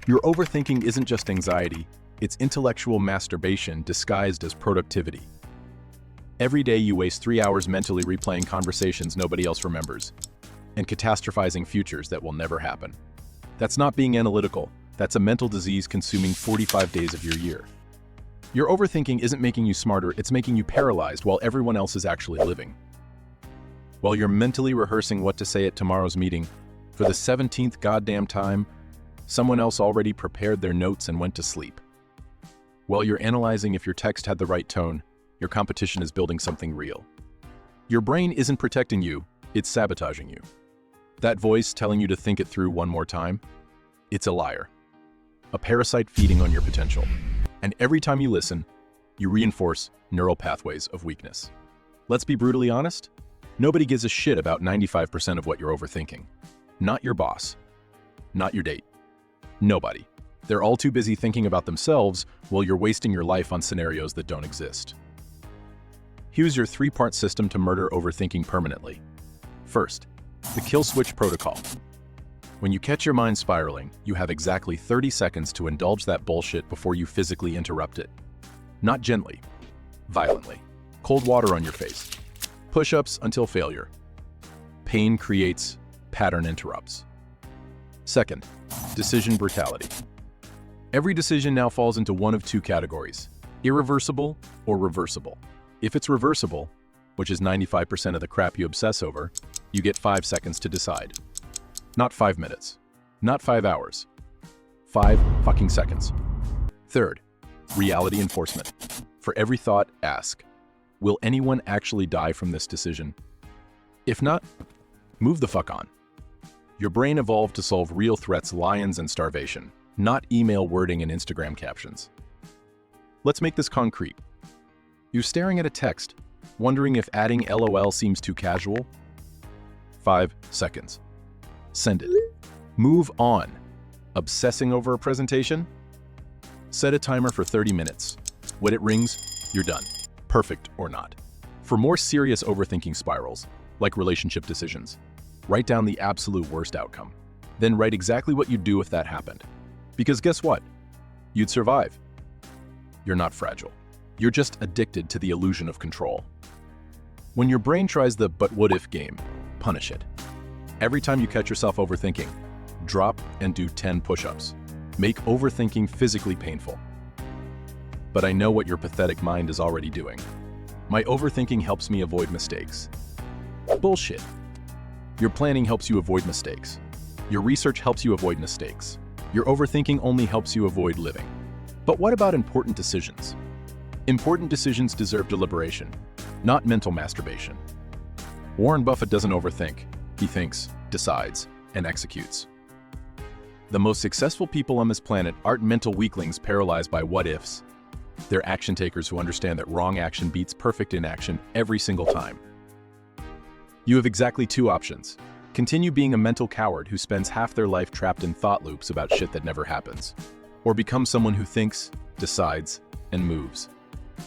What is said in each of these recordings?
Your overthinking isn't just anxiety, it's intellectual masturbation disguised as productivity. Every day you waste 3 hours mentally replaying conversations nobody else remembers, and catastrophizing futures that will never happen. That's not being analytical, that's a mental disease consuming 45 days of your year. Your overthinking isn't making you smarter, it's making you paralyzed while everyone else is actually living. While you're mentally rehearsing what to say at tomorrow's meeting, for the 17th goddamn time, someone else already prepared their notes and went to sleep. While you're analyzing if your text had the right tone, your competition is building something real. Your brain isn't protecting you, it's sabotaging you. That voice telling you to think it through one more time, it's a liar. A parasite feeding on your potential. And every time you listen, you reinforce neural pathways of weakness. Let's be brutally honest, nobody gives a shit about 95% of what you're overthinking. Not your boss. Not your date. Nobody. They're all too busy thinking about themselves while you're wasting your life on scenarios that don't exist. Here's your 3-part system to murder overthinking permanently. First, the kill switch protocol. When you catch your mind spiraling, you have exactly 30 seconds to indulge that bullshit before you physically interrupt it. Not gently, violently. Cold water on your face. Push-ups until failure. Pain creates, pattern interrupts. Second, decision brutality. Every decision now falls into one of two categories, irreversible or reversible. If it's reversible, which is 95% of the crap you obsess over, you get 5 seconds to decide. Not 5 minutes. Not 5 hours. 5 fucking seconds. Third, reality enforcement. For every thought, ask, will anyone actually die from this decision? If not, move the fuck on. Your brain evolved to solve real threats, lions and starvation, not email wording and Instagram captions. Let's make this concrete. You're staring at a text, wondering if adding LOL seems too casual? 5 seconds. Send it. Move on. Obsessing over a presentation? Set a timer for 30 minutes. When it rings, you're done. Perfect or not. For more serious overthinking spirals, like relationship decisions, write down the absolute worst outcome. Then write exactly what you'd do if that happened. Because guess what? You'd survive. You're not fragile. You're just addicted to the illusion of control. When your brain tries the "but what if" game, punish it. Every time you catch yourself overthinking, drop and do 10 push-ups. Make overthinking physically painful. But I know what your pathetic mind is already doing. My overthinking helps me avoid mistakes. Bullshit. Your planning helps you avoid mistakes. Your research helps you avoid mistakes. Your overthinking only helps you avoid living. But what about important decisions? Important decisions deserve deliberation, not mental masturbation. Warren Buffett doesn't overthink. He thinks, decides, and executes. The most successful people on this planet aren't mental weaklings paralyzed by what-ifs. They're action takers who understand that wrong action beats perfect inaction every single time. You have exactly 2 options. Continue being a mental coward who spends half their life trapped in thought loops about shit that never happens. Or become someone who thinks, decides, and moves.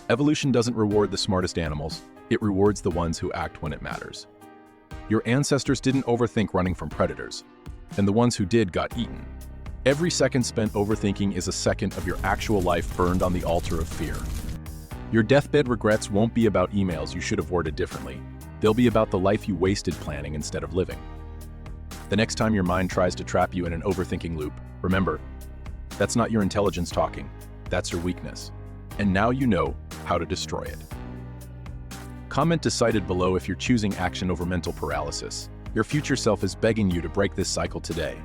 Evolution doesn't reward the smartest animals, it rewards the ones who act when it matters. Your ancestors didn't overthink running from predators, and the ones who did got eaten. Every second spent overthinking is a second of your actual life burned on the altar of fear. Your deathbed regrets won't be about emails you should have worded differently. They'll be about the life you wasted planning instead of living. The next time your mind tries to trap you in an overthinking loop, remember, that's not your intelligence talking, that's your weakness. And now you know how to destroy it. Comment decided below if you're choosing action over mental paralysis. Your future self is begging you to break this cycle today.